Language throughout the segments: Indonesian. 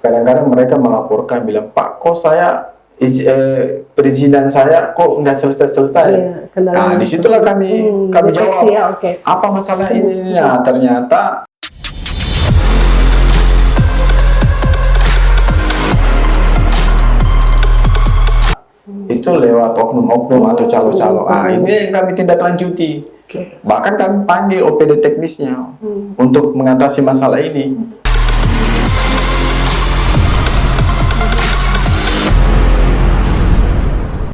kadang-kadang mereka melaporkan bilang, Pak, kok saya perizinan saya kok nggak selesai-selesai. Nah, disitulah kami jawab, ya, apa masalah ini? Nah, ternyata itu lewat oknum-oknum atau calo-calo. Ini yang kami tindak lanjuti. Bahkan kami panggil OPD teknisnya untuk mengatasi masalah ini.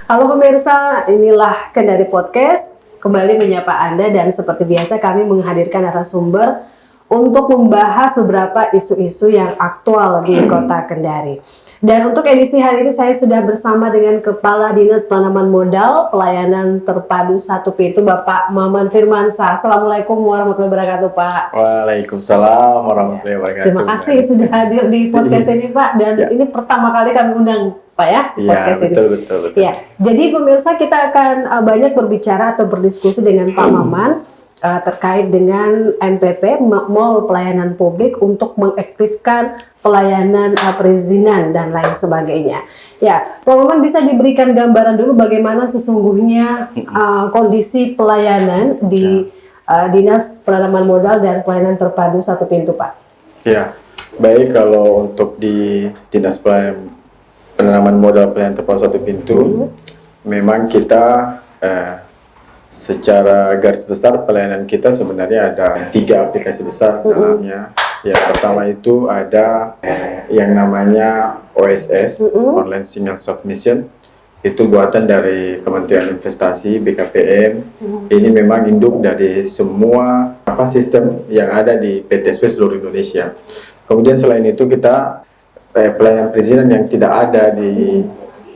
Halo pemirsa, inilah Kendari Podcast. Kembali menyapa Anda dan seperti biasa kami menghadirkan narasumber untuk membahas beberapa isu-isu yang aktual di Kota Kendari. Dan untuk edisi hari ini saya sudah bersama dengan Kepala Dinas Penanaman Modal Pelayanan Terpadu Satu Pintu, Bapak Maman Firmansyah. Assalamualaikum warahmatullahi wabarakatuh, Pak. Waalaikumsalam warahmatullahi wabarakatuh. Terima kasih sudah hadir di podcast ini, Pak. Dan ini pertama kali kami undang, Pak, ya, podcast ini. Betul. Ya, jadi pemirsa, kita akan banyak berbicara atau berdiskusi dengan Pak Maman terkait dengan MPP, Mall Pelayanan Publik, untuk mengaktifkan pelayanan perizinan dan lain sebagainya. Ya, Pak Maman bisa diberikan gambaran dulu bagaimana sesungguhnya kondisi pelayanan di Dinas Penanaman Modal dan Pelayanan Terpadu Satu Pintu, Pak? Ya, baik, kalau untuk di Dinas Penanaman Modal Pelayanan Terpadu Satu Pintu, memang kita secara garis besar pelayanan kita sebenarnya ada 3 aplikasi besar dalamnya. Ya, pertama itu ada yang namanya OSS, Online Single Submission. Itu buatan dari Kementerian Investasi, BKPM. Ini memang induk dari semua sistem yang ada di PTSP seluruh Indonesia. Kemudian selain itu kita pelayanan perizinan yang tidak ada di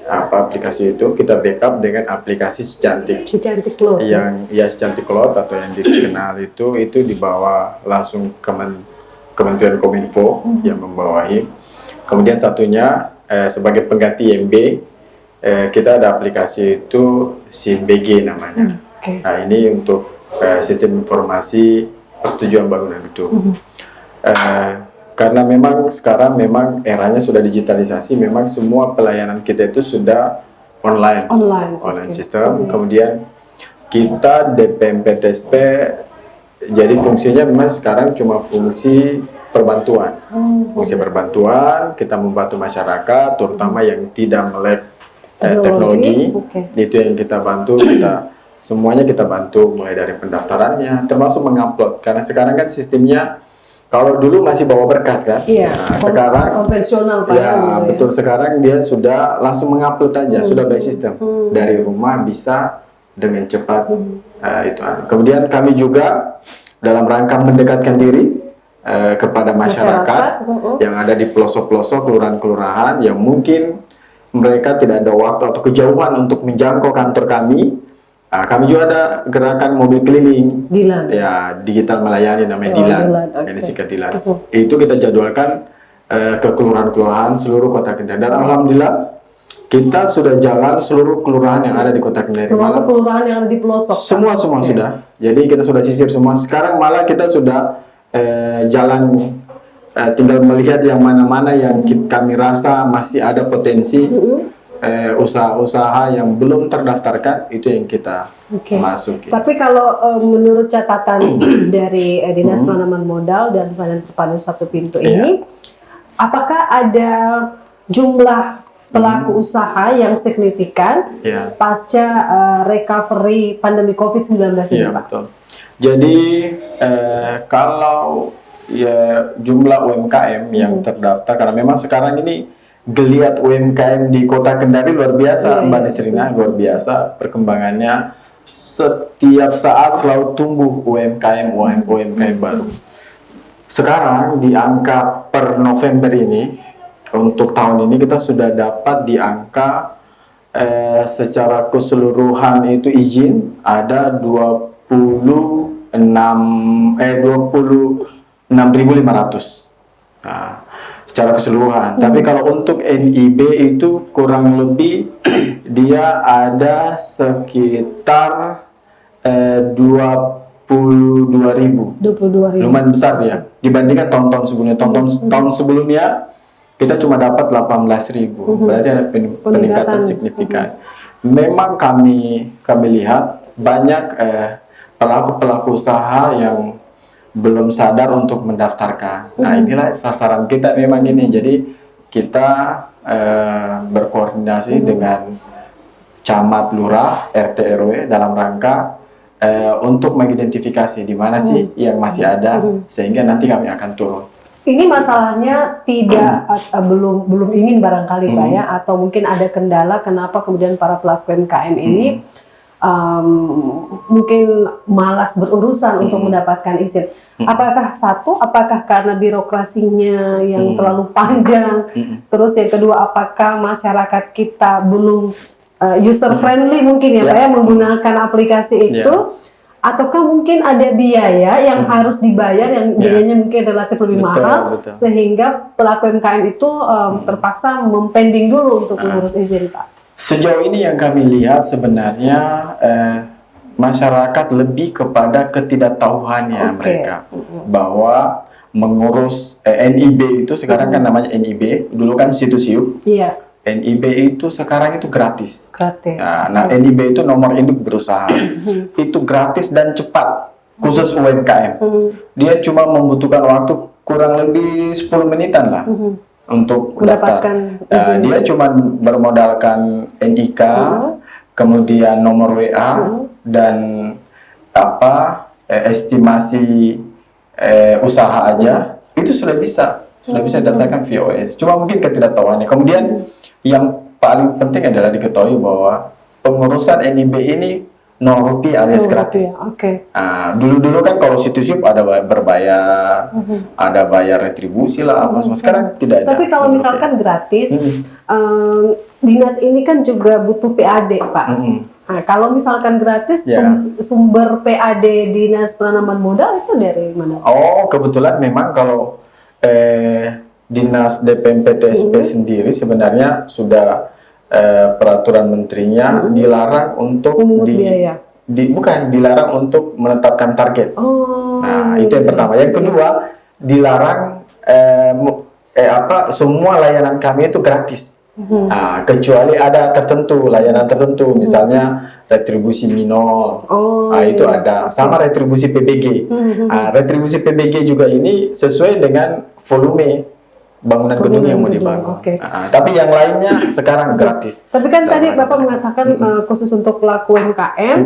aplikasi itu, kita backup dengan aplikasi Secantik Cloud. Secantik Cloud, atau yang dikenal itu dibawa langsung Kementerian Kominfo yang membawahi. Kemudian satunya sebagai pengganti IMB, kita ada aplikasi itu SIMBG namanya. Nah, ini untuk sistem informasi persetujuan bangunan gedung. Karena memang sekarang eranya sudah digitalisasi, memang semua pelayanan kita itu sudah online sistem. Kemudian kita DPM PTSP, jadi fungsinya memang sekarang cuma fungsi perbantuan. Fungsi perbantuan, kita membantu masyarakat, terutama yang tidak melek teknologi. Itu yang kita bantu, semuanya kita bantu, mulai dari pendaftarannya, termasuk mengupload. Karena sekarang kan sistemnya, kalau dulu masih bawa berkas kan, sekarang konvensional, Pak. Ya, betul, sekarang dia sudah langsung mengupload aja, sudah by sistem, dari rumah bisa dengan cepat. Itu. Kemudian kami juga dalam rangka mendekatkan diri kepada masyarakat yang ada di pelosok-pelosok kelurahan-kelurahan yang mungkin mereka tidak ada waktu atau kejauhan untuk menjangkau kantor kami. Kami juga ada gerakan mobil keliling, Dilan. Ya, digital melayani, namanya Dilan. Ini singkat Dilan. Itu kita jadwalkan ke kelurahan-kelurahan seluruh Kota Kendari. Dan alhamdulillah kita sudah jalan seluruh kelurahan yang ada di Kota Kendari. Termasuk kelurahan yang ada di pelosok. Semua sudah. Jadi kita sudah sisir semua. Sekarang malah kita sudah jalan, tinggal melihat yang mana-mana yang kami rasa masih ada potensi. Usaha-usaha yang belum terdaftarkan, itu yang kita masukin. Tapi kalau menurut catatan dari Dinas Penanaman Modal dan Pelayanan Terpadu Satu Pintu ini, apakah ada jumlah pelaku usaha yang signifikan pasca recovery pandemi COVID-19 ini, Pak? Betul. Jadi kalau jumlah UMKM yang terdaftar, karena memang sekarang ini geliat UMKM di Kota Kendari luar biasa, Mbak Nisrina, luar biasa perkembangannya. Setiap saat selalu tumbuh UMKM baru. Sekarang di angka per November ini, untuk tahun ini kita sudah dapat di angka secara keseluruhan itu izin ada 26.500. Nah, secara keseluruhan. Tapi kalau untuk NIB itu kurang lebih dia ada sekitar 22.000. Lumayan besar ya dibandingkan tahun-tahun sebelumnya. Tahun sebelumnya kita cuma dapat 18.000, berarti ada peningkatan signifikan. Memang kami lihat banyak pelaku-pelaku usaha yang belum sadar untuk mendaftarkan. Nah, inilah sasaran kita memang ini. Jadi kita berkoordinasi dengan camat, lurah, RT, RW dalam rangka untuk mengidentifikasi di mana sih yang masih ada, sehingga nanti kami akan turun. Ini masalahnya tidak belum ingin barangkali Pak ya, atau mungkin ada kendala kenapa kemudian para pelaku UMKM ini mungkin malas berurusan untuk mendapatkan izin. Apakah apakah karena birokrasinya yang terlalu panjang, terus yang kedua apakah masyarakat kita belum user friendly mungkin ya Pak ya, menggunakan aplikasi itu? Ataukah mungkin ada biaya yang harus dibayar yang biayanya mungkin relatif lebih mahal, sehingga pelaku UMKM itu terpaksa mempending dulu untuk mengurus izin, Pak? Sejauh ini yang kami lihat sebenarnya masyarakat lebih kepada ketidaktahuannya mereka bahwa mengurus NIB itu sekarang kan namanya NIB, dulu kan Situs-Siup. Iya. NIB itu sekarang itu gratis. Gratis. Nah, NIB itu nomor induk berusaha. Itu gratis dan cepat, khusus UMKM. Dia cuma membutuhkan waktu kurang lebih 10 menitan lah untuk mendaftar. Dia cuma bermodalkan NIK, kemudian nomor WA dan estimasi usaha aja, itu sudah bisa didaftarkan via OS. Cuma mungkin ketidaktahuannya. Kemudian yang paling penting adalah diketahui bahwa pengurusan NIB ini 0 rupiah alias gratis. Dulu kan kalau Situs-Siup ada berbayar, ada bayar retribusi lah apa semua. Sekarang tidak ada. Tapi kalau misalkan gratis, dinas ini kan juga butuh PAD, Pak. Nah, kalau misalkan gratis, sumber PAD Dinas Penanaman Modal itu dari mana? Oh, kebetulan memang kalau Dinas DPM PTSP sendiri sebenarnya sudah peraturan menterinya dilarang untuk bukan dilarang untuk menetapkan target. Nah, itu yang pertama. Yang kedua, dilarang semua layanan kami itu gratis. Kecuali ada layanan tertentu, misalnya retribusi minol, itu ada, sama retribusi PBG. Retribusi PBG juga ini sesuai dengan volume bangunan gedung yang mau dibangun. Tapi yang lainnya sekarang gratis. Tapi kan tadi Bapak mengatakan khusus untuk pelaku UMKM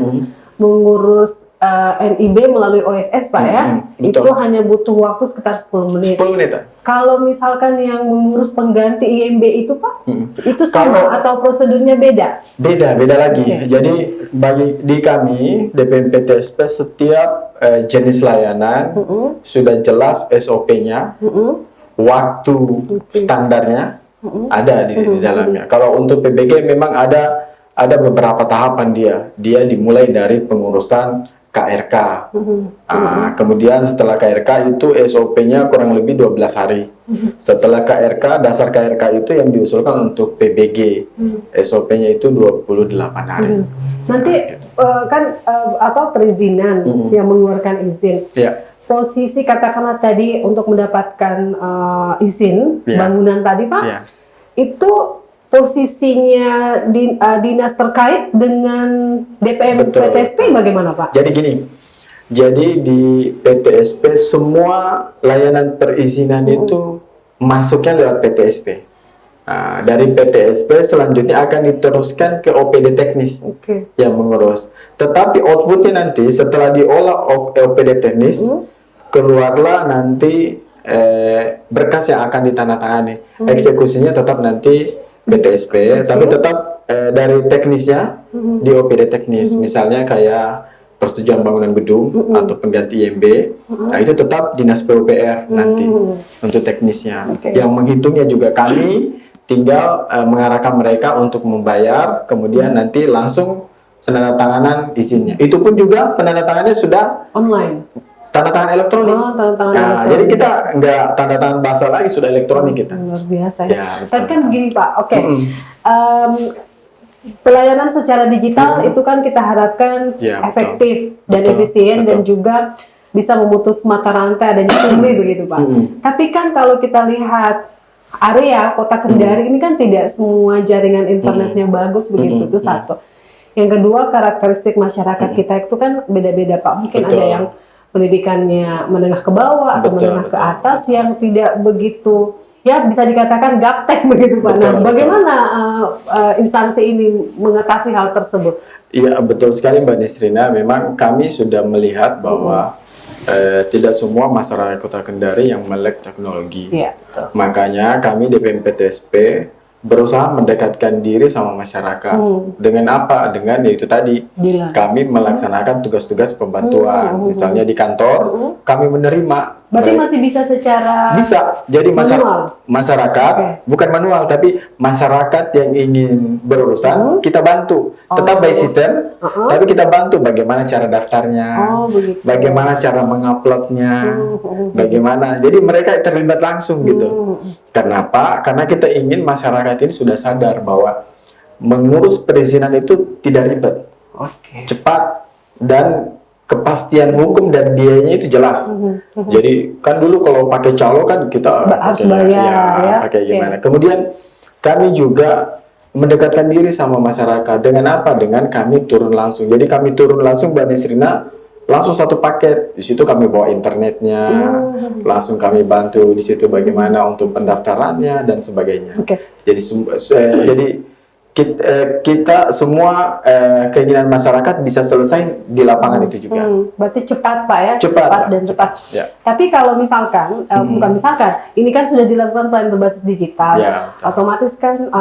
mengurus NIB melalui OSS, Pak ya, itu hanya butuh waktu sekitar 10 menit. 10 menit. Kalau misalkan yang mengurus pengganti IMB itu, Pak, itu sama atau prosedurnya beda? Beda lagi. Jadi di kami DPM PTSP setiap jenis layanan sudah jelas SOP-nya, waktu standarnya ada di dalamnya. Kalau untuk PBG memang ada beberapa tahapan dia dimulai dari pengurusan KRK. Kemudian setelah KRK itu SOP-nya kurang lebih 12 hari. Setelah KRK, dasar KRK itu yang diusulkan untuk PBG. SOP-nya itu 28 hari. Nanti kan perizinan yang mengeluarkan izin. Posisi katakanlah tadi untuk mendapatkan izin bangunan tadi, Pak, itu posisinya dinas terkait dengan DPM PTSP bagaimana, Pak? Jadi gini, di PTSP semua layanan perizinan itu masuknya lewat PTSP. Dari PTSP selanjutnya akan diteruskan ke OPD teknis yang mengurus. Tetapi outputnya nanti setelah diolah OPD teknis, keluarlah nanti berkas yang akan ditandatangani. Eksekusinya tetap nanti PTSP, tapi tetap dari teknisnya di OPD teknis. Misalnya kayak persetujuan bangunan gedung atau pengganti IMB, nah itu tetap Dinas PUPR nanti untuk teknisnya. Yang menghitungnya juga kami, tinggal mengarahkan mereka untuk membayar, kemudian nanti langsung penandatanganan izinnya. Itu pun juga penandatangannya sudah online. Tanda tangan elektronik. Elektronik. Jadi kita nggak tanda tangan basah lagi, sudah elektronik kita. Luar biasa ya. Tapi kan begini Pak, pelayanan secara digital itu kan kita harapkan efektif dan efisien dan juga bisa memutus mata rantai adanya pungli begitu Pak. Tapi kan kalau kita lihat area kota Kendari ini kan tidak semua jaringan internetnya bagus begitu, itu satu. Yang kedua, karakteristik masyarakat kita itu kan beda-beda Pak. Mungkin ada yang pendidikannya menengah ke bawah atau menengah ke atas yang tidak begitu, ya bisa dikatakan gaptek begitu Pak. Nah, bagaimana instansi ini mengatasi hal tersebut? Iya, betul sekali Mbak Nisrina. Memang kami sudah melihat bahwa tidak semua masyarakat Kota Kendari yang melek teknologi. Iya. Makanya kami DPMPTSP berusaha mendekatkan diri sama masyarakat. Dengan apa? Dengan yaitu tadi kami melaksanakan tugas-tugas pembantuan. Misalnya di kantor kami menerima. Berarti masih bisa secara bisa. Jadi masyarakat bukan manual, tapi masyarakat yang ingin berurusan kita bantu. Tetap by system, tapi kita bantu bagaimana cara daftarnya, bagaimana cara menguploadnya, bagaimana. Jadi mereka terlibat langsung gitu. Kenapa? Karena kita ingin masyarakat ini sudah sadar bahwa mengurus perizinan itu tidak ribet, cepat, dan kepastian hukum dan biayanya itu jelas. Jadi kan dulu kalau pakai calo kan kita harus bayar, ya. Pakai gimana. Kemudian kami juga mendekatkan diri sama masyarakat dengan apa? Dengan kami turun langsung. Jadi kami turun langsung Mbak Nisrina, langsung satu paket. Di situ kami bawa internetnya, langsung kami bantu di situ bagaimana untuk pendaftarannya dan sebagainya. Jadi kita semua keinginan masyarakat bisa selesai di lapangan itu juga. Berarti cepat Pak ya, cepat. Ya. Tapi kalau misalkan, bukan misalkan, ini kan sudah dilakukan pelayanan berbasis digital, otomatis kan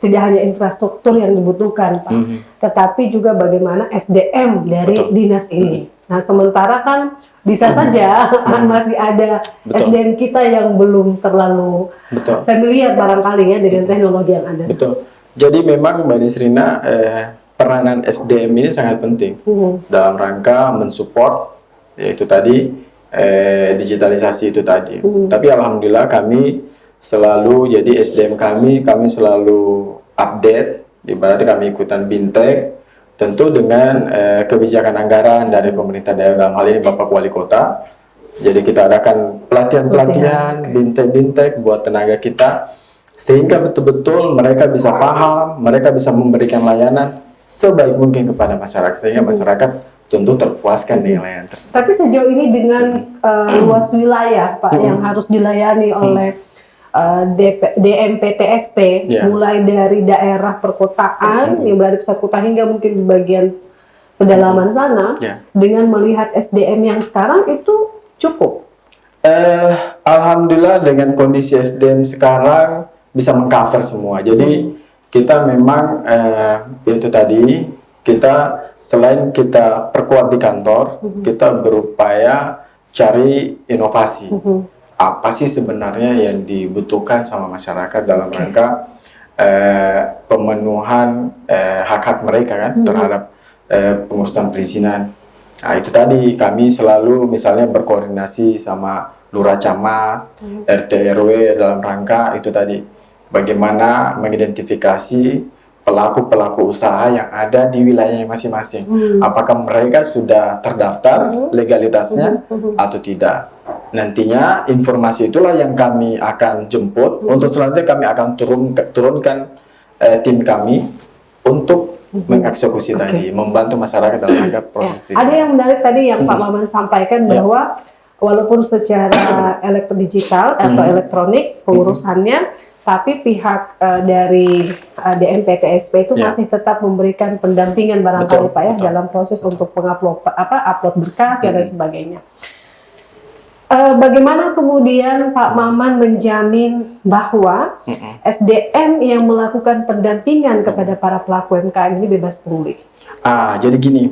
tidak hanya infrastruktur yang dibutuhkan Pak, tetapi juga bagaimana SDM dari dinas ini. Nah sementara kan bisa saja masih ada SDM kita yang belum terlalu familiar barangkali ya dengan teknologi yang ada. Betul. Jadi memang Mbak Nisrina, peranan SDM ini sangat penting dalam rangka mensupport yaitu tadi digitalisasi itu tadi. Tapi alhamdulillah kami selalu, jadi SDM kami selalu update, ibaratnya kami ikutan BINTEK, tentu dengan kebijakan anggaran dari pemerintah daerah, dalam hal ini Bapak Wali Kota. Jadi kita adakan pelatihan-pelatihan, BINTEK buat tenaga kita, sehingga betul-betul mereka bisa paham, mereka bisa memberikan layanan sebaik mungkin kepada masyarakat, sehingga masyarakat tentu terpuaskan dengan layanan tersebut. Tapi sejauh ini dengan luas wilayah Pak yang harus dilayani oleh DMPTSP, mulai dari daerah perkotaan yang berada di pusat kota hingga mungkin di bagian pedalaman sana, dengan melihat SDM yang sekarang itu cukup? Alhamdulillah dengan kondisi SDM sekarang bisa mengcover semua. Jadi kita memang itu tadi, kita selain kita perkuat di kantor, kita berupaya cari inovasi. Apa sih sebenarnya yang dibutuhkan sama masyarakat dalam rangka pemenuhan hak-hak mereka kan terhadap pengurusan perizinan. Nah itu tadi kami selalu misalnya berkoordinasi sama lurah camat, RT RW dalam rangka itu tadi bagaimana mengidentifikasi pelaku-pelaku usaha yang ada di wilayahnya masing-masing. Apakah mereka sudah terdaftar legalitasnya atau tidak? Nantinya informasi itulah yang kami akan jemput. Untuk selanjutnya kami akan turunkan tim kami untuk mengeksekusi tadi, membantu masyarakat dalam rangka proses perizinan. Ada yang menarik tadi yang Pak Maman sampaikan bahwa walaupun secara digital atau elektronik pengurusannya, tapi pihak dari DMPTSP itu masih tetap memberikan pendampingan barangkali Pak ya dalam proses untuk upload berkas dan sebagainya. Bagaimana kemudian Pak Maman menjamin bahwa SDM yang melakukan pendampingan kepada para pelaku UMKM ini bebas pungli? Jadi gini,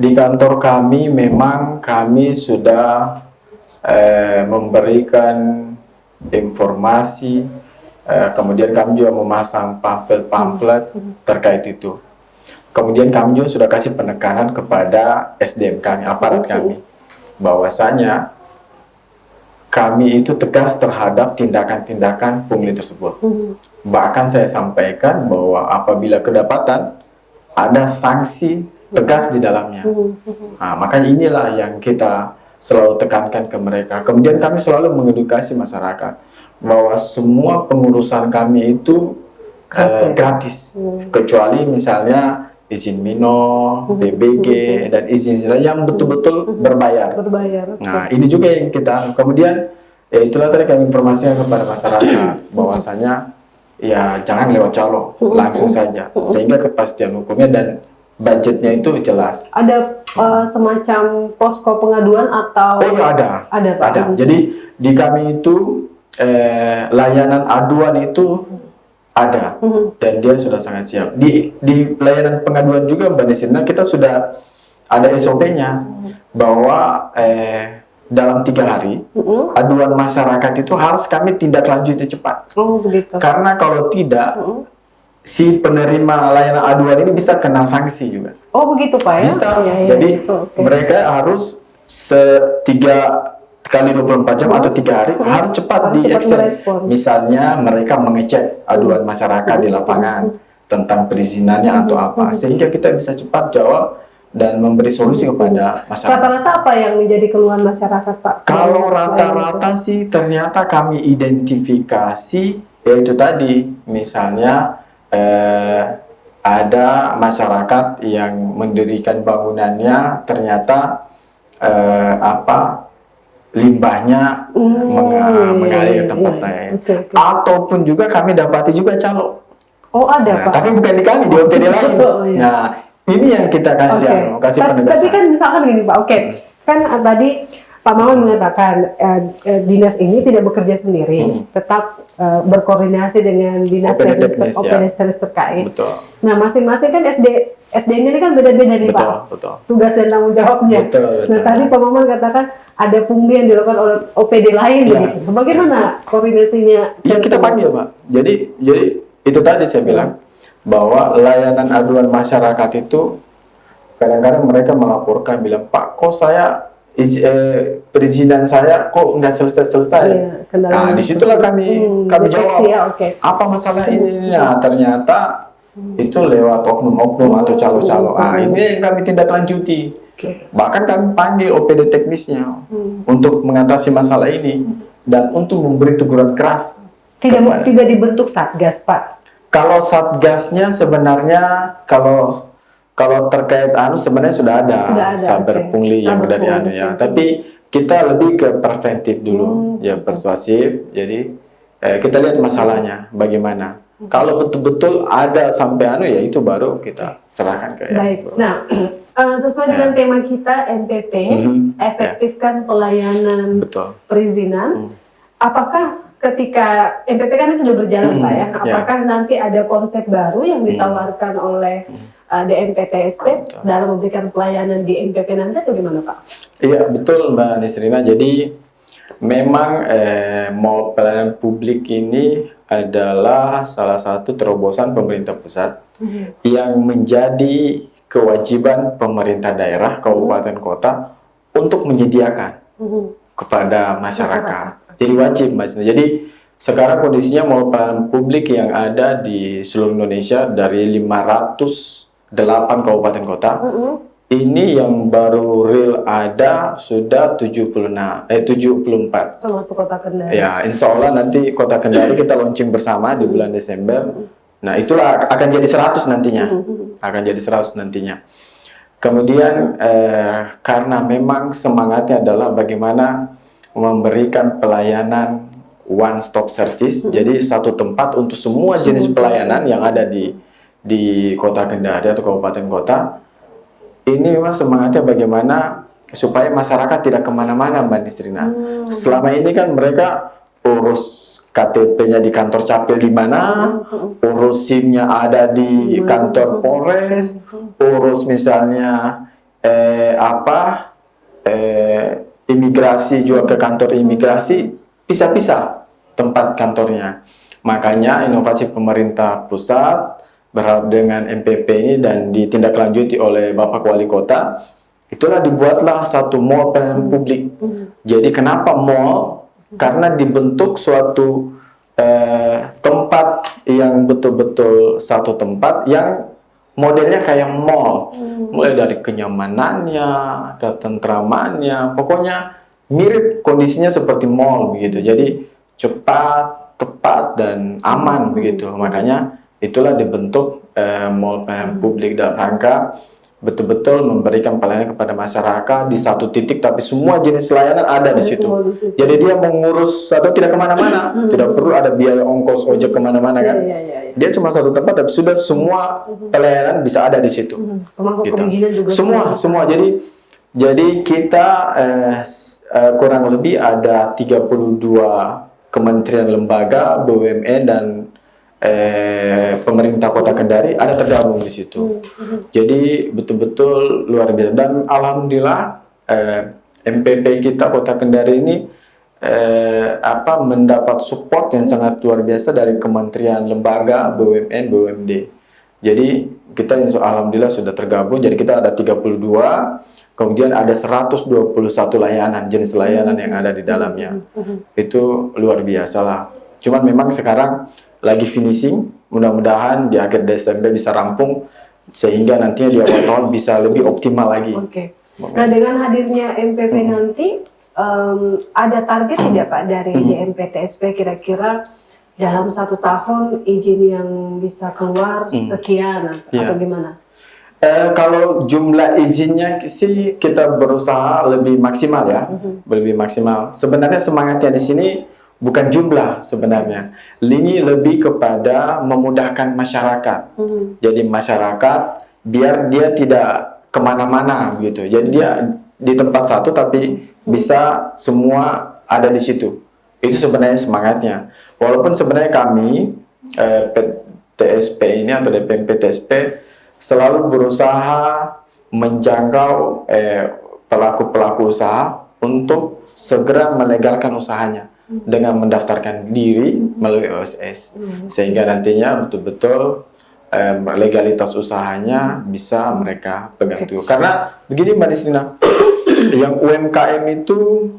di kantor kami memang kami sudah memberikan informasi, kemudian kami juga memasang pamflet terkait itu. Kemudian kami juga sudah kasih penekanan kepada SDM kami, aparat kami, bahwasanya kami itu tegas terhadap tindakan-tindakan pungli tersebut. Bahkan saya sampaikan bahwa apabila kedapatan ada sanksi tegas di dalamnya. Nah, makanya inilah yang kita selalu tekankan ke mereka. Kemudian kami selalu mengedukasi masyarakat bahwa semua pengurusan kami itu gratis. Kecuali misalnya izin minor, PBG, dan izin yang betul-betul berbayar. Nah, ini juga yang kita kemudian itulah tadi kami informasikan kepada masyarakat bahwasanya ya jangan lewat calo, langsung saja sehingga kepastian hukumnya dan budgetnya itu jelas. Ada semacam posko pengaduan atau? Oh ya ada. Pak. Jadi di kami itu layanan aduan itu ada dan dia sudah sangat siap. Di pelayanan pengaduan juga Mbak Desina kita sudah ada SOP-nya bahwa dalam 3 hari aduan masyarakat itu harus kami tindak lanjuti cepat. Oh begitu. Karena kalau tidak si penerima layanan aduan ini bisa kena sanksi juga. Oh begitu Pak ya? Bisa. Ya, Jadi mereka harus 3x24 jam atau 3 hari harus cepat di-action. Misalnya mereka mengecek aduan masyarakat di lapangan tentang perizinannya atau apa, sehingga kita bisa cepat jawab dan memberi solusi kepada masyarakat. Rata-rata apa yang menjadi keluhan masyarakat Pak? Kalau rata-rata sih ternyata kami identifikasi yaitu tadi misalnya ada masyarakat yang mendirikan bangunannya ternyata limbahnya mengalir tempat lain. Ataupun juga kami dapati juga calo. Oh ada Pak. Tapi bukan di kami, di OPD lain. Nah ini yang kita kasih penegasan. Tapi kan misalkan gini Pak, kan tadi Pak Maman mengatakan dinas ini tidak bekerja sendiri, tetap berkoordinasi dengan dinas teknis terkait. Betul. Nah masing-masing kan SDM ini kan beda-beda nih Pak. Betul. Tugas dan tanggung jawabnya. Betul. Nah tadi Pak Maman katakan ada pungli yang dilakukan oleh OPD lain gitu. Bagaimana koordinasinya? Iya kita panggil Pak. Jadi itu tadi saya bilang bahwa layanan aduan masyarakat itu kadang-kadang mereka melaporkan bilang Pak kok saya perizinan saya kok nggak selesai. Nah disitulah kami jawab apa masalah ini. Nah ternyata itu lewat oknum-oknum atau calo-calo. Ini yang kami tindak lanjuti. Bahkan kami panggil OPD teknisnya untuk mengatasi masalah ini dan untuk memberi teguran keras. Tidak dibentuk satgas Pak? Kalau satgasnya sebenarnya kalau terkait sebenarnya sudah ada saber pungli yang dari ya. Tapi kita lebih ke preventif dulu, ya persuasif. Jadi kita lihat masalahnya bagaimana. Kalau betul-betul ada sampai ya itu baru kita serahkan ke Baik. Nah, sesuai dengan tema kita MPP, efektifkan pelayanan perizinan. Apakah ketika MPP kan sudah berjalan Pak ya? Apakah nanti ada konsep baru yang ditawarkan oleh DMPTSP dalam memberikan pelayanan di MPP nanti atau gimana Pak? Iya betul Mbak Nisrina. Jadi memang mall pelayanan publik ini adalah salah satu terobosan pemerintah pusat yang menjadi kewajiban pemerintah daerah, kabupaten, kota untuk menyediakan kepada masyarakat. Jadi wajib Mas. Jadi sekarang kondisinya mall pelayanan publik yang ada di seluruh Indonesia dari 508 kabupaten kota. Ini yang baru real ada sudah 74. Termasuk Kota Kendari. Ya, insya Allah nanti Kota Kendari kita launching bersama di bulan Desember. Nah, itulah akan jadi 100 nantinya. Akan jadi 100 nantinya. Kemudian karena memang semangatnya adalah bagaimana memberikan pelayanan one stop service. Jadi satu tempat untuk semua jenis pelayanan yang ada di Kota Kendari atau kabupaten kota. Ini memang semangatnya bagaimana supaya masyarakat tidak kemana-mana Mbak Nisrina. Selama ini kan mereka urus KTP-nya di kantor Capil di mana, urus SIM-nya ada di kantor Polres, urus misalnya imigrasi juga ke kantor imigrasi, pisah-pisah tempat kantornya. Makanya inovasi pemerintah pusat berharap dengan MPP ini dan ditindaklanjuti oleh Bapak Wali Kota, itulah dibuatlah satu mall pelayanan publik. Jadi kenapa mall? Karena dibentuk suatu tempat yang betul-betul satu tempat yang modelnya kayak mall, mulai dari kenyamanannya, ketentramannya, pokoknya mirip kondisinya seperti mall begitu. Jadi cepat, tepat dan aman begitu. Makanya itulah dibentuk mall pelayanan publik dalam rangka betul-betul memberikan pelayanan kepada masyarakat di satu titik, tapi semua jenis layanan ada di situ. semua di situ. Jadi dia mengurus satu tidak kemana-mana, tidak perlu ada biaya ongkos ojek kemana-mana kan. Iya. Dia cuma satu tempat, tapi sudah semua pelayanan bisa ada di situ. Termasuk Gitu. perizinan juga. Semua. Jadi kita kurang lebih ada 32 kementerian lembaga, BUMN dan pemerintah Kota Kendari ada tergabung di situ. Jadi betul-betul luar biasa dan alhamdulillah MPP kita Kota Kendari ini mendapat support yang sangat luar biasa dari kementerian lembaga, BUMN, BUMD. Jadi kita alhamdulillah sudah tergabung. Jadi kita ada 32, kemudian ada 121 layanan, jenis layanan yang ada di dalamnya. Itu luar biasa lah. Cuman memang sekarang lagi finishing, mudah-mudahan di akhir Desember bisa rampung sehingga nantinya di awal tahun bisa lebih optimal lagi. Oke. Nah, dengan hadirnya MPP nanti ada target tidak Pak dari DMPTSP kira-kira dalam 1 tahun izin yang bisa keluar sekian atau gimana? Kalau jumlah izinnya sih kita berusaha lebih maksimal ya, lebih maksimal. Sebenarnya semangatnya di sini bukan jumlah sebenarnya, ini lebih kepada memudahkan masyarakat. Jadi masyarakat biar dia tidak kemana-mana gitu. Jadi dia di tempat satu tapi bisa semua ada di situ. Itu sebenarnya semangatnya. Walaupun sebenarnya kami TSP ini atau DPMP TSP selalu berusaha menjangkau pelaku-pelaku usaha untuk segera melegalkan usahanya dengan mendaftarkan diri melalui OSS, sehingga nantinya betul-betul legalitas usahanya bisa mereka pegang teguh. Karena begini Mbak Nisrina, yang UMKM itu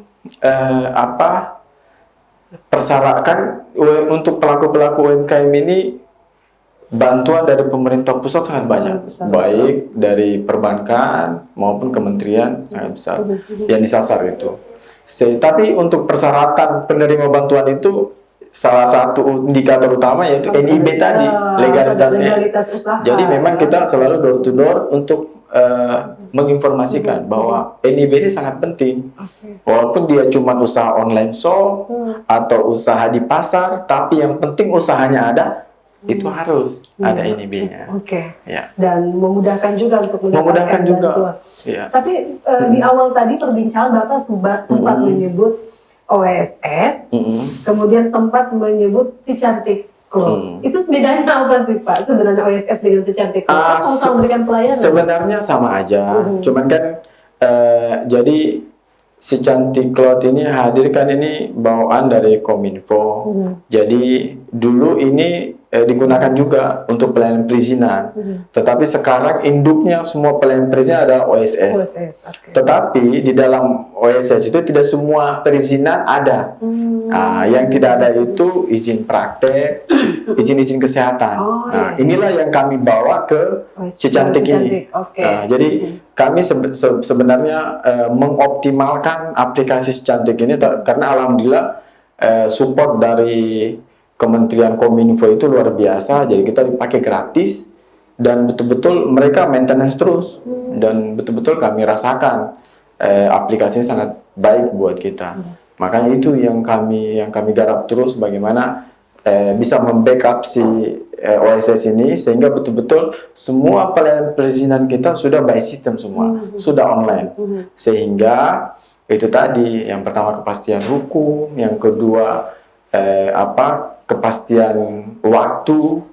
persyaratkan untuk pelaku-pelaku UMKM ini bantuan dari pemerintah pusat sangat banyak, baik dari perbankan maupun kementerian sangat besar yang disasar itu. Tapi untuk persyaratan penerima bantuan itu salah satu indikator utama yaitu NIB tadi, legalitasnya. Jadi memang kita selalu door to door untuk menginformasikan bahwa NIB ini sangat penting. Walaupun dia cuma usaha online shop atau usaha di pasar, tapi yang penting usahanya ada, itu harus ada NIB-nya. Ya. Dan memudahkan juga untuk mendapatkan bantuan. Ya. Tapi di awal tadi perbincangan Bapak sempat menyebut OSS, kemudian sempat menyebut Si Cantik Club. Itu bedanya apa sih Pak sebenarnya OSS dengan Si Cantik Club? Sama-sama memberikan pelayanan. Sebenarnya sama aja, cuman kan jadi Si Cantik Club ini hadirkan ini bawaan dari Kominfo. Jadi dulu ini digunakan juga untuk pelayanan perizinan. Tetapi sekarang induknya semua pelayanan perizinan adalah OSS. Tetapi di dalam OSS itu tidak semua perizinan ada. Yang tidak ada itu izin praktek, izin-izin kesehatan. Inilah yang kami bawa ke Si Cantik ini. Jadi kami sebenarnya mengoptimalkan aplikasi Si Cantik ini karena alhamdulillah support dari Kementerian Kominfo itu luar biasa. Jadi kita dipakai gratis dan betul-betul mereka maintenance terus dan betul-betul kami rasakan aplikasinya sangat baik buat kita. Makanya itu yang kami garap terus bagaimana bisa membackup si OSS ini sehingga betul-betul semua pelayanan perizinan kita sudah by system semua, sudah online. Sehingga itu tadi yang pertama kepastian hukum, yang kedua kepastian waktu.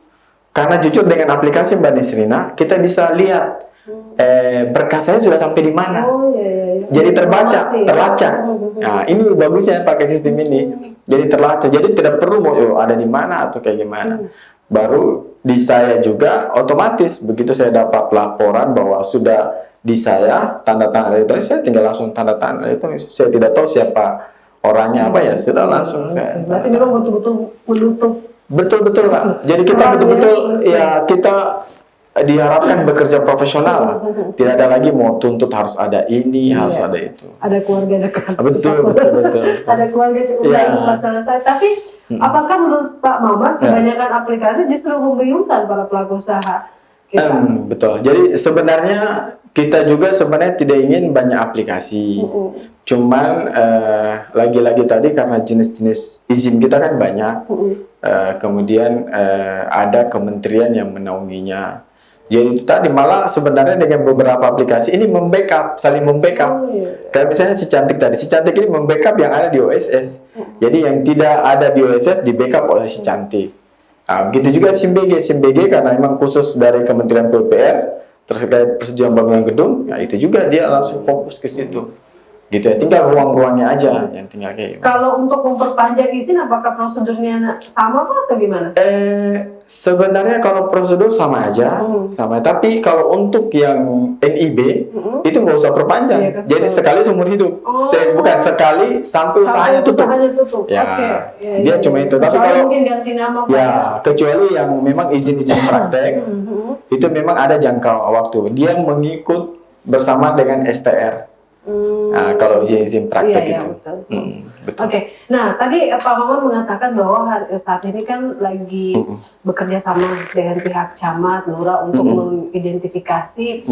Karena jujur dengan aplikasi Mbak Nisrina kita bisa lihat berkasnya sudah sampai di mana. Jadi terlacak. Nah, ini bagusnya pakai sistem ini. Jadi terlacak. Jadi tidak perlu ada di mana atau kayak gimana. Baru di saya juga otomatis begitu saya dapat laporan bahwa sudah di saya tanda tangan elektronik, saya tinggal langsung tanda tangan elektronik. Saya tidak tahu siapa orangnya sudah langsung saya. Berarti memang betul-betul menutup. Betul Pak. Jadi kita betul-betul kita diharapkan bekerja profesional lah. Tidak ada lagi mau tuntut harus ada ini, harus ada itu. Ada keluarga dekat. Betul, betul, betul. Ada keluarga usaha cepat selesai. Tapi apakah menurut Pak Maman kebanyakan aplikasi justru membingungkan para pelaku usaha kita? Betul. Jadi sebenarnya kita juga sebenarnya tidak ingin banyak aplikasi. Cuman lagi-lagi tadi karena jenis-jenis izin kita kan banyak. Kemudian ada kementerian yang menaunginya. Jadi itu tadi malah sebenarnya dengan beberapa aplikasi ini saling membackup. Kayak misalnya si Cantik tadi, si Cantik ini membackup yang ada di OSS. Jadi yang tidak ada di OSS di backup oleh si Cantik. Nah, begitu juga SIM-BG karena memang khusus dari Kementerian PUPR terkait persetujuan bangunan gedung, ya itu juga dia langsung fokus ke situ. Gitu ya, tinggal ruang-ruangnya aja yang tinggal kayak gitu. Kalau untuk memperpanjang izin, apakah prosedurnya sama Pak atau gimana? Sebenarnya kalau prosedur sama aja, sama. Tapi kalau untuk yang NIB itu nggak usah perpanjang. Iya, kan, jadi sekali seumur hidup. Bukan sekali sampai usahanya tutup. Ya, dia cuma itu. Tapi kalau mungkin ganti nama Pak. Ya, kecuali yang memang izin-izin praktek itu memang ada jangka waktu. Dia mengikut bersama dengan STR. Nah, kalau izin praktek itu. Betul. Oke. Nah, tadi Pak Maman mengatakan bahwa saat ini kan lagi bekerja sama dengan pihak camat, lurah untuk mengidentifikasi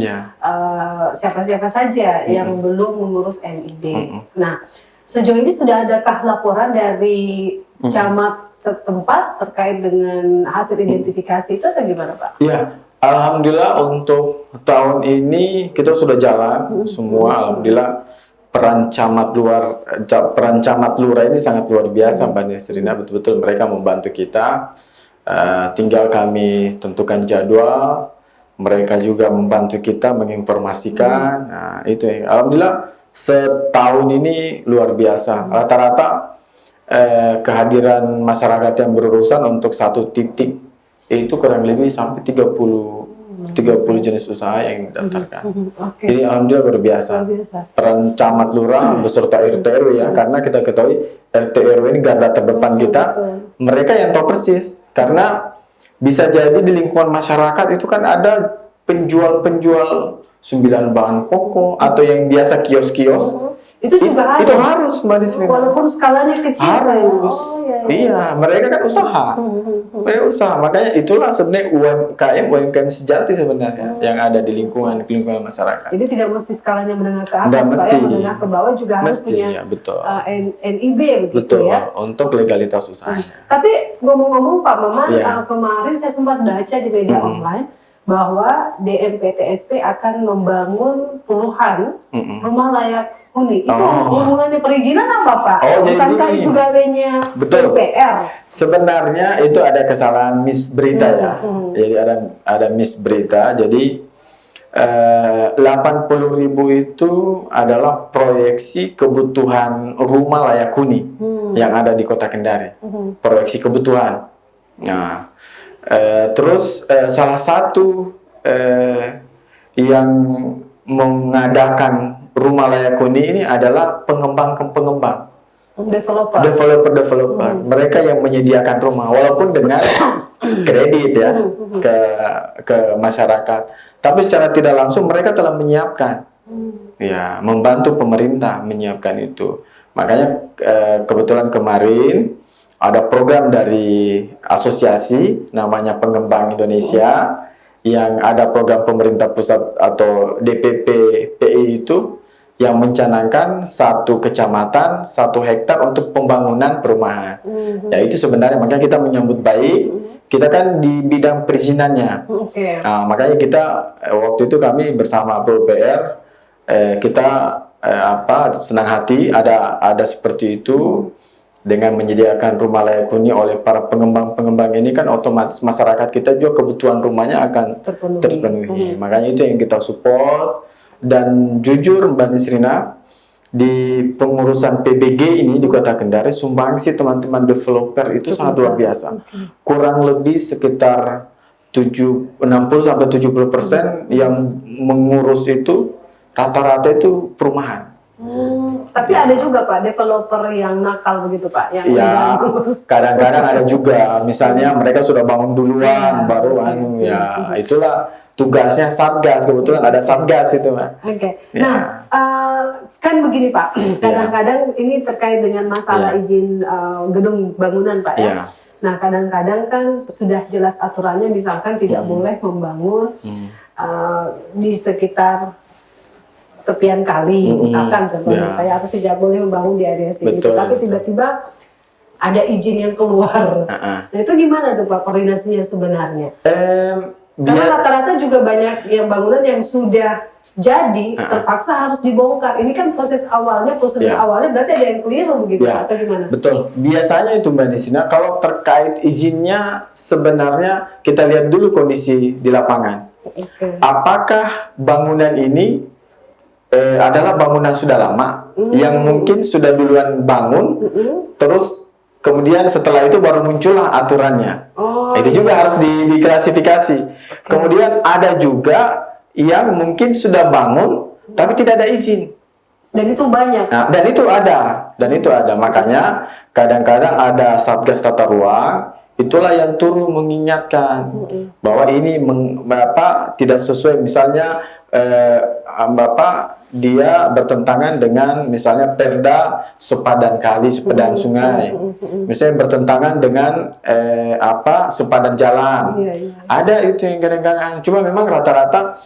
siapa-siapa saja yang belum mengurus NIB. Nah, sejauh ini sudah adakah laporan dari camat setempat terkait dengan hasil identifikasi itu atau gimana Pak? Iya. Alhamdulillah untuk tahun ini kita sudah jalan semua. Alhamdulillah peran camat lurah ini sangat luar biasa Mbak Nesrina, betul-betul mereka membantu kita. Tinggal kami tentukan jadwal, mereka juga membantu kita menginformasikan. Nah itu ya. Alhamdulillah setahun ini luar biasa. Rata-rata kehadiran masyarakat yang berurusan untuk satu titik itu kurang lebih sampai 30 jenis usaha yang didaftarkan. Jadi alhamdulillah luar biasa. Peran camat lurah beserta RT RW ya, karena kita ketahui RT RW ini garda terdepan kita. Mereka yang tahu persis, karena bisa jadi di lingkungan masyarakat itu kan ada penjual-penjual 9 bahan pokok atau yang biasa kios-kios. Itu juga itu harus Mbak Nisrina. Walaupun skalanya kecil harus. Iya, mereka kan usaha. Mereka usaha. Makanya itulah sebenarnya UMKM sejati sebenarnya yang ada di lingkungan masyarakat. Jadi tidak mesti skalanya menengah ke atas, mesti. Menengah ke bawah juga harus punya ya, betul. NIB begitu betul, ya. Untuk legalitas usahanya. Tapi ngomong-ngomong Pak Maman, kemarin saya sempat baca di media online bahwa DMPTSP akan membangun puluhan rumah layak huni. Itu hubungannya perizinan apa Pak? Bukankah itu gawenya DPR? Sebenarnya itu ada kesalahan misberita ya. Jadi ada misberita. Jadi 80.000 itu adalah proyeksi kebutuhan rumah layak huni yang ada di Kota Kendari. Proyeksi kebutuhan. Nah, terus salah satu yang mengadakan rumah layak huni ini adalah pengembang developer. Mereka yang menyediakan rumah walaupun dengan kredit ya ke masyarakat, tapi secara tidak langsung mereka telah menyiapkan ya, membantu pemerintah menyiapkan itu. Makanya kebetulan kemarin ada program dari asosiasi namanya Pengembang Indonesia, yang ada program pemerintah pusat atau DPP PI itu yang mencanangkan 1 kecamatan 1 hektar untuk pembangunan perumahan. Ya itu sebenarnya makanya kita menyambut baik. Kita kan di bidang perizinannya. Nah, makanya kita waktu itu kami bersama PUPR kita senang hati ada seperti itu. Dengan menyediakan rumah layak huni oleh para pengembang ini kan otomatis masyarakat kita juga kebutuhan rumahnya akan terpenuhi. Makanya itu yang kita support. Dan jujur Mbak Nisrina, di pengurusan PBG ini di Kota Kendari, sumbangsi teman-teman developer itu sangat luar biasa. Kurang lebih sekitar 60-70% yang mengurus itu rata-rata itu perumahan. Tapi ada juga Pak developer yang nakal begitu Pak, yang Ya, mengganggu. kadang-kadang ada juga, misalnya mereka sudah bangun duluan, baru anu ya, itulah tugasnya Satgas, kebetulan ada Satgas itu, Mbak. Oke. Ya. Nah, kan begini Pak, kadang-kadang ini terkait dengan masalah izin gedung bangunan Pak ya. Iya. Nah, kadang-kadang kan sudah jelas aturannya, misalkan tidak boleh membangun di sekitar tepian kali, misalkan contohnya kayak, atau tidak boleh membangun di area sini. Tapi tiba-tiba ada izin yang keluar. Nah, itu gimana tuh Pak koordinasinya sebenarnya? Karena rata-rata juga banyak yang bangunan yang sudah jadi terpaksa harus dibongkar. Ini kan proses awalnya, prosedur awalnya berarti ada yang keliru begitu atau gimana? Betul. Biasanya itu Mbak Desina, kalau terkait izinnya sebenarnya kita lihat dulu kondisi di lapangan. Apakah bangunan ini adalah bangunan sudah lama yang mungkin sudah duluan bangun, terus kemudian setelah itu baru muncullah aturannya. Itu juga harus diklasifikasi. Kemudian ada juga yang mungkin sudah bangun tapi tidak ada izin. Dan itu banyak. Nah, dan itu ada. Makanya kadang-kadang ada Satgas Tata Ruang, itulah yang turun mengingatkan bahwa ini tidak sesuai, misalnya dia bertentangan dengan misalnya Perda sepadan kali, sepadan sungai, misalnya bertentangan dengan sepadan jalan. Ada itu yang kadang-kadang, cuma memang rata-rata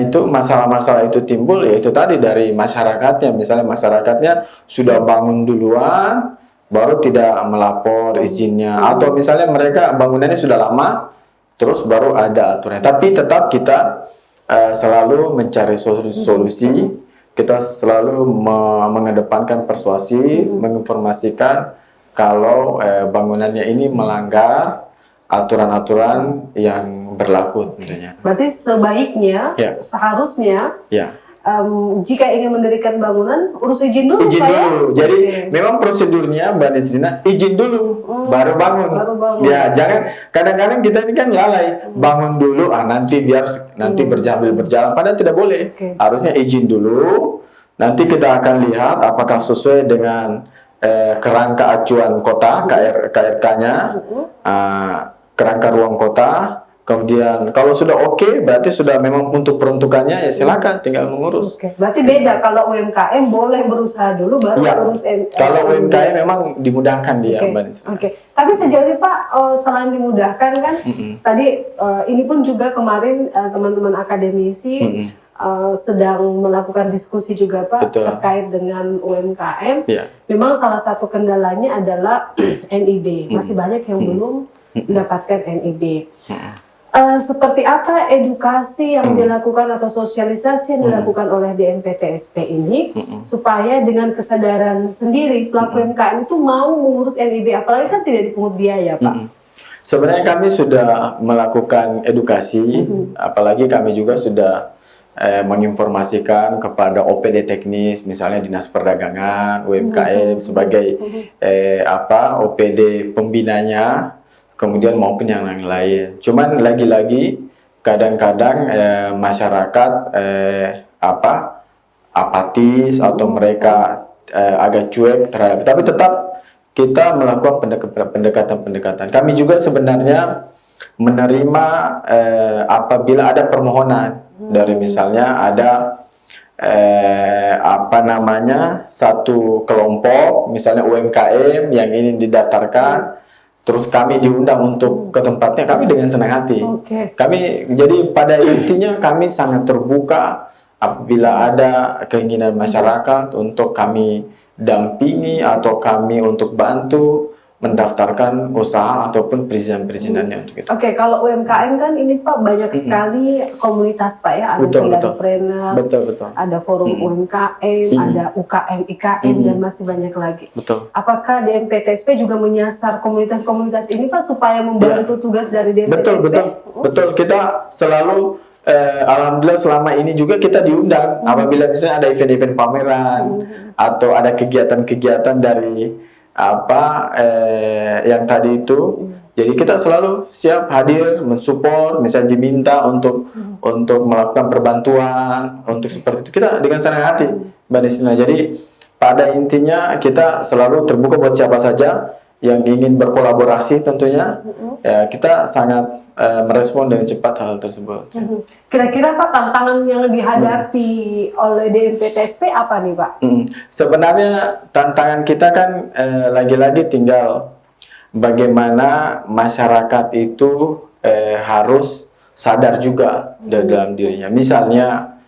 itu masalah-masalah itu timbul yaitu tadi dari masyarakatnya, misalnya masyarakatnya sudah bangun duluan baru tidak melapor izinnya, atau misalnya mereka bangunannya sudah lama terus baru ada aturan. Tapi tetap kita selalu mencari solusi, kita selalu mengedepankan persuasi, menginformasikan kalau bangunannya ini melanggar aturan-aturan yang berlaku tentunya. Berarti sebaiknya, seharusnya, jika ingin mendirikan bangunan, urus izin dulu. Izin dulu. Jadi memang prosedurnya Mbak Desrina, izin dulu, baru bangun. Ya, jangan kadang-kadang kita ini kan lalai, bangun dulu, nanti biar nanti berjalan. Padahal tidak boleh. Harusnya izin dulu. Nanti kita akan lihat apakah sesuai dengan kerangka acuan kota, KRK-nya. Kerangka ruang kota, kemudian kalau sudah oke, berarti sudah memang untuk peruntukannya, ya silakan tinggal mengurus. Berarti beda, kalau UMKM boleh berusaha dulu baru urus. Kalau UMKM memang dimudahkan dia, Mbak Nisra. Tapi sejauh ini Pak, selain dimudahkan kan, tadi ini pun juga kemarin teman-teman akademisi sedang melakukan diskusi juga Pak terkait dengan UMKM. Memang salah satu kendalanya adalah NIB, masih banyak yang belum mendapatkan NIB. Seperti apa edukasi yang dilakukan atau sosialisasi yang dilakukan oleh DMPTSP ini supaya dengan kesadaran sendiri pelaku UMKM itu mau mengurus NIB, apalagi kan tidak dipungut biaya Pak? Sebenarnya kami sudah melakukan edukasi, apalagi kami juga sudah menginformasikan kepada OPD teknis, misalnya Dinas Perdagangan, UMKM sebagai OPD pembinanya, kemudian maupun yang lain. Cuman lagi-lagi kadang-kadang masyarakat apatis atau mereka agak cuek terhadap, tapi tetap kita melakukan pendekatan-pendekatan. Kami juga sebenarnya menerima apabila ada permohonan dari misalnya ada satu kelompok misalnya UMKM yang ingin didaftarkan, terus kami diundang untuk ke tempatnya, kami dengan senang hati. Kami jadi pada intinya kami sangat terbuka apabila ada keinginan masyarakat untuk kami dampingi atau kami untuk bantu mendaftarkan usaha ataupun perizinan-perizinannya untuk itu. Kalau UMKM kan ini Pak banyak sekali komunitas Pak ya, ada Pedagpreneur, ada forum UMKM, ada UKM, IKM dan masih banyak lagi. Apakah DMPTSP juga menyasar komunitas-komunitas ini Pak supaya membantu tugas dari DMPTSP? Betul. Kita selalu alhamdulillah selama ini juga kita diundang apabila misalnya ada event-event pameran atau ada kegiatan-kegiatan dari yang tadi itu. Jadi kita selalu siap hadir, mensupport, misalnya diminta untuk melakukan perbantuan, untuk seperti itu kita dengan senang hati, Mbak Destina. Jadi pada intinya kita selalu terbuka buat siapa saja yang ingin berkolaborasi tentunya. Ya, kita sangat merespon dengan cepat hal tersebut. Kira-kira Pak, tantangan yang dihadapi oleh DMPTSP apa nih Pak? Sebenarnya tantangan kita kan lagi-lagi tinggal bagaimana masyarakat itu harus sadar juga dalam dirinya. Misalnya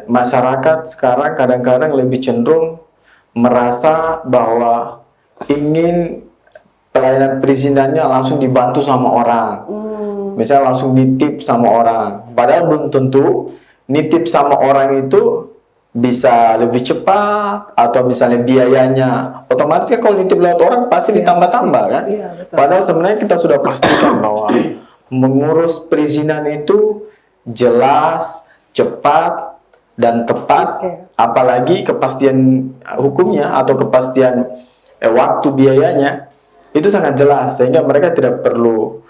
masyarakat sekarang kadang-kadang lebih cenderung merasa bahwa ingin pelayanan perizinannya langsung dibantu sama orang. Misalnya langsung nitip sama orang. Padahal belum tentu nitip sama orang itu bisa lebih cepat, atau misalnya biayanya otomatis kan kalau nitip lewat orang pasti ditambah-tambah kan. Padahal sebenarnya kita sudah pastikan bahwa mengurus perizinan itu jelas, cepat, dan tepat. Apalagi kepastian hukumnya atau kepastian waktu biayanya itu sangat jelas, sehingga mereka tidak perlu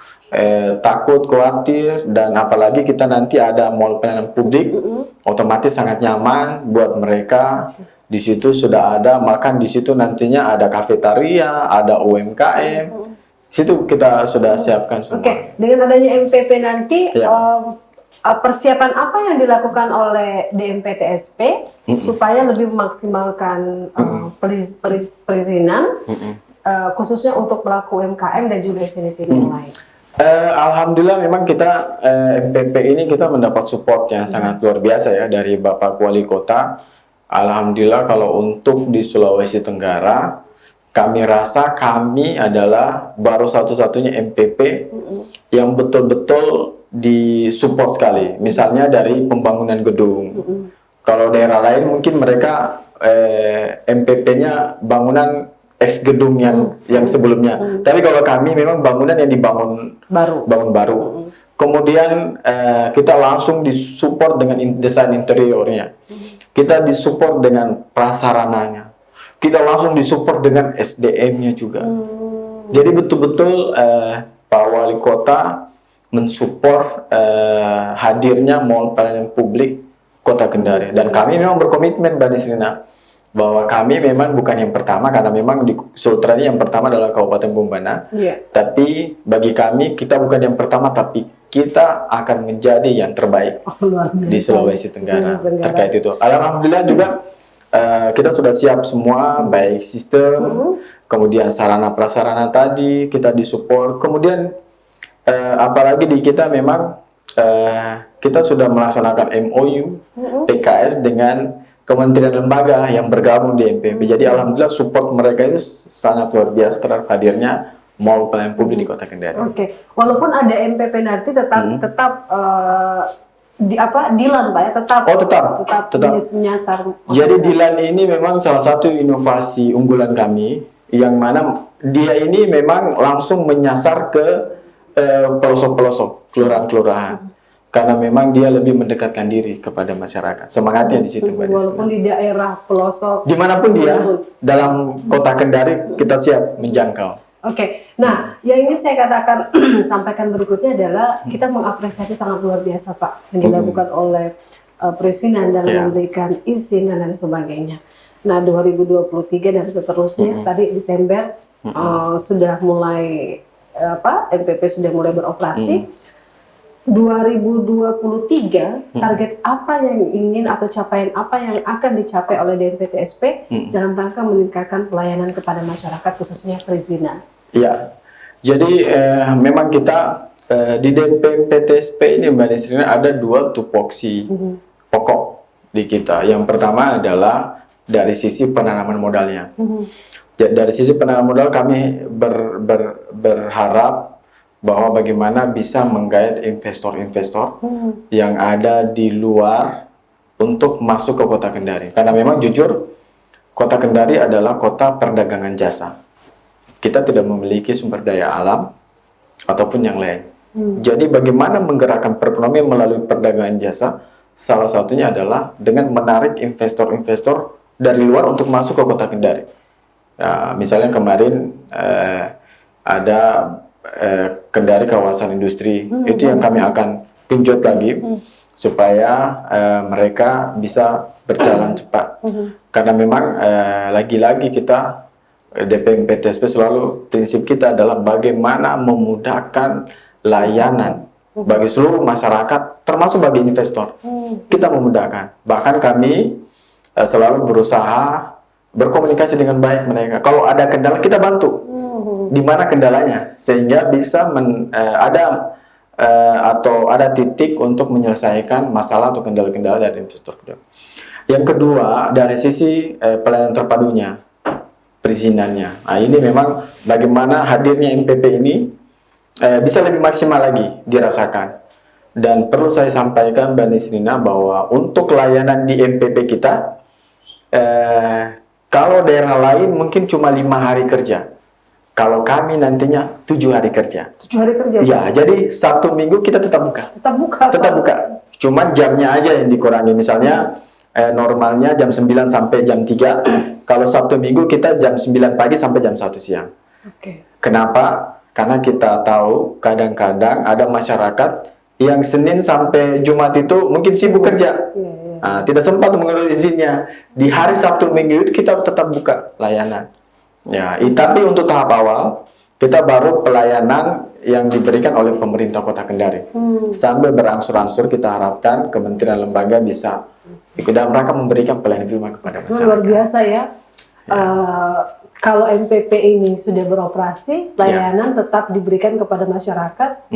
takut, khawatir. Dan apalagi kita nanti ada mall pelayanan publik, otomatis sangat nyaman buat mereka. Di situ sudah ada makan, di situ nantinya ada kafetaria, ada UMKM. Situ kita sudah siapkan semua. Oke, dengan adanya MPP nanti, persiapan apa yang dilakukan oleh DMPTSP supaya lebih memaksimalkan perizinan, khususnya untuk pelaku UMKM dan juga sini-sini yang lain? Alhamdulillah memang kita MPP ini kita mendapat support yang sangat luar biasa ya dari Bapak Wali Kota. Alhamdulillah kalau untuk di Sulawesi Tenggara, kami rasa kami adalah baru satu-satunya MPP yang betul-betul disupport sekali. Misalnya dari pembangunan gedung. Kalau daerah lain mungkin mereka MPP-nya bangunan gedung yang sebelumnya. Tapi kalau kami memang bangunan yang dibangun baru. Kemudian kita langsung disupport dengan desain interiornya. Kita disupport dengan prasarananya. Kita langsung disupport dengan SDM-nya juga. Jadi betul-betul Pak Wali Kota mensupport hadirnya mall pelayanan publik Kota Kendari. Dan kami memang berkomitmen, Mbak Destina, bahwa kami memang bukan yang pertama, karena memang di Sultra ini yang pertama adalah Kabupaten Bombana. Tapi bagi kami, kita bukan yang pertama, tapi kita akan menjadi yang terbaik di Sulawesi Tenggara terkait itu. Alhamdulillah juga kita sudah siap semua, baik sistem, kemudian sarana prasarana tadi kita disupport. Kemudian apalagi di kita memang kita sudah melaksanakan MOU PKS dengan kementerian lembaga yang bergabung di MPP. Jadi alhamdulillah support mereka itu sangat luar biasa terhadap hadirnya mall pelayanan publik di Kota Kendari. Walaupun ada MPP nanti tetap Dilan Pak ya, tetap menyasar. Jadi Dilan ini memang salah satu inovasi unggulan kami, yang mana dia ini memang langsung menyasar ke pelosok-pelosok, kelurahan-kelurahan. Karena memang dia lebih mendekatkan diri kepada masyarakat. Semangatnya di situ, Mbak Destina. Walaupun di daerah pelosok, dimanapun dia, dalam Kota Kendari kita siap menjangkau. Nah yang ingin saya katakan sampaikan berikutnya adalah kita mengapresiasi sangat luar biasa Pak yang dilakukan oleh Presiden dalam memberikan izin dan lain sebagainya. Nah 2023 dan seterusnya tadi Desember sudah mulai MPP sudah mulai beroperasi. 2023 target apa yang ingin atau capaian apa yang akan dicapai oleh DMPTSP dalam rangka meningkatkan pelayanan kepada masyarakat khususnya perizinan? Ya, jadi memang kita di DMPTSP ini Mbak Destina ada dua tupoksi pokok di kita. Yang pertama adalah dari sisi penanaman modalnya. Dari sisi penanaman modal kami berharap bahwa bagaimana bisa menggait investor-investor yang ada di luar untuk masuk ke Kota Kendari. Karena memang jujur, Kota Kendari adalah kota perdagangan jasa. Kita tidak memiliki sumber daya alam ataupun yang lain. Jadi bagaimana menggerakkan perekonomian melalui perdagangan jasa? Salah satunya adalah dengan menarik investor-investor dari luar untuk masuk ke Kota Kendari. Misalnya kemarin ada Kendari kawasan industri, itu yang kami akan genjot lagi supaya mereka bisa berjalan cepat. Karena memang lagi-lagi kita DPM PTSP selalu prinsip kita adalah bagaimana memudahkan layanan bagi seluruh masyarakat, termasuk bagi investor. Kita memudahkan. Bahkan kami selalu berusaha berkomunikasi dengan baik mereka. Kalau ada kendala kita bantu. Di mana kendalanya, sehingga bisa ada titik untuk menyelesaikan masalah atau kendala-kendala dari investor. Yang kedua, dari sisi pelayanan terpadunya, perizinannya. Nah, ini memang bagaimana hadirnya MPP ini bisa lebih maksimal lagi dirasakan. Dan perlu saya sampaikan Mbak Nisrina bahwa untuk layanan di MPP kita, kalau daerah lain mungkin cuma 5 hari kerja. Kalau kami nantinya 7 hari kerja. 7 hari kerja? Ya, jadi Sabtu Minggu kita tetap buka. Tetap buka? Tetap buka. Cuman jamnya aja yang dikurangi. Misalnya normalnya jam 9 sampai jam 3. Kalau Sabtu Minggu kita jam 9 pagi sampai jam 1 siang. Kenapa? Karena kita tahu kadang-kadang ada masyarakat yang Senin sampai Jumat itu mungkin sibuk kerja. Nah, tidak sempat mengurus izinnya. Di hari Sabtu Minggu itu kita tetap buka layanan. Ya, tapi untuk tahap awal kita baru pelayanan yang diberikan oleh pemerintah Kota Kendari. Sambil berangsur-angsur kita harapkan kementerian lembaga bisa ikut dalam rangka memberikan pelayanan prima kepada masyarakat. Luar biasa ya. Kalau MPP ini sudah beroperasi, layanan tetap diberikan kepada masyarakat.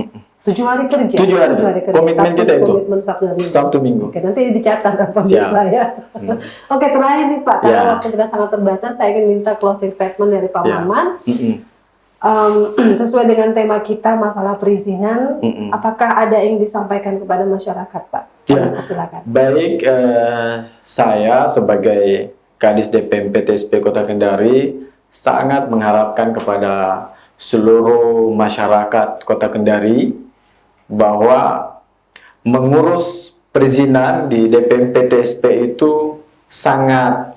7 hari kerja. 7 hari kerja. Komitmen kita itu. Komitmen Sabtu Minggu. Oke, nanti dicatat apa saya. Oke, terakhir nih Pak, karena waktu kita sangat terbatas, saya ingin minta closing statement dari Pak Maman. Sesuai dengan tema kita masalah perizinan, apakah ada yang disampaikan kepada masyarakat, Pak? Silakan. Baik, saya sebagai Kadis DPM PTSP Kota Kendari sangat mengharapkan kepada seluruh masyarakat Kota Kendari bahwa mengurus perizinan di DPM PTSP itu sangat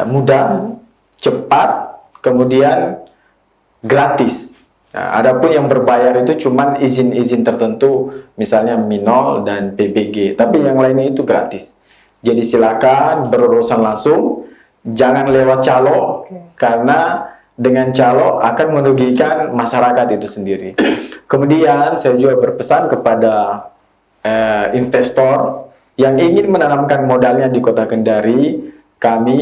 mudah, cepat, kemudian gratis. Nah, adapun yang berbayar itu cuman izin-izin tertentu, misalnya Minol dan PBG, tapi yang lainnya itu gratis. Jadi silakan berurusan langsung, jangan lewat calo, karena dengan calo akan merugikan masyarakat itu sendiri. Kemudian saya juga berpesan kepada investor yang ingin menanamkan modalnya di Kota Kendari. Kami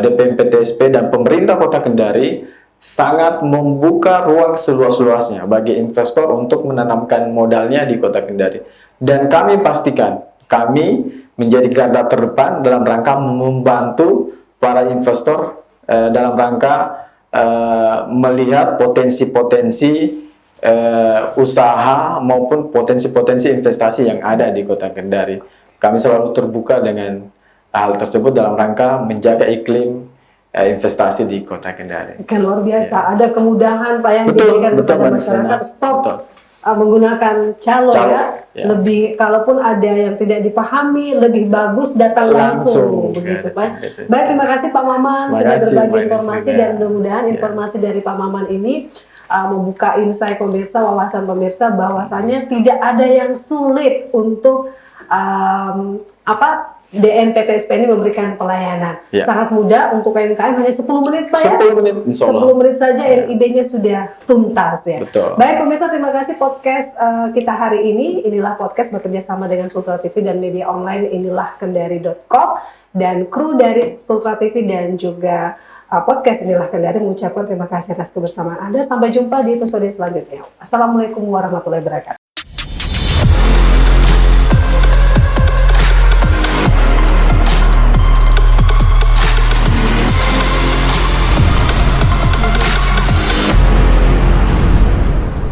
DPM PTSP dan pemerintah Kota Kendari sangat membuka ruang seluas-luasnya bagi investor untuk menanamkan modalnya di Kota Kendari. Dan kami pastikan kami menjadi garda terdepan dalam rangka membantu para investor dalam rangka melihat potensi-potensi usaha maupun potensi-potensi investasi yang ada di Kota Kendari. Kami selalu terbuka dengan hal tersebut dalam rangka menjaga iklim investasi di Kota Kendari. Luar biasa, ada kemudahan Pak yang diberikan kepada masyarakat. Stop menggunakan calo ya. Lebih, kalaupun ada yang tidak dipahami, lebih bagus datang langsung begitu Pak. Baik, terima kasih Pak Maman sudah berbagi informasi dan mudah-mudahan informasi dari Pak Maman ini membuka insight pemirsa, wawasan pemirsa bahwasannya tidak ada yang sulit untuk DM PTSP ini memberikan pelayanan. Sangat mudah untuk UMKM, hanya 10 menit Pak ya? 10 menit, insya Allah. 10 menit saja NIB-nya sudah tuntas ya. Betul. Baik pemirsa, terima kasih podcast kita hari ini. Inilah podcast bekerja sama dengan Sultra TV dan media online inilah kendari.com dan kru dari Sultra TV dan juga podcast inilah Kendari mengucapkan terima kasih atas kebersamaan Anda. Sampai jumpa di episode selanjutnya. Assalamualaikum warahmatullahi wabarakatuh.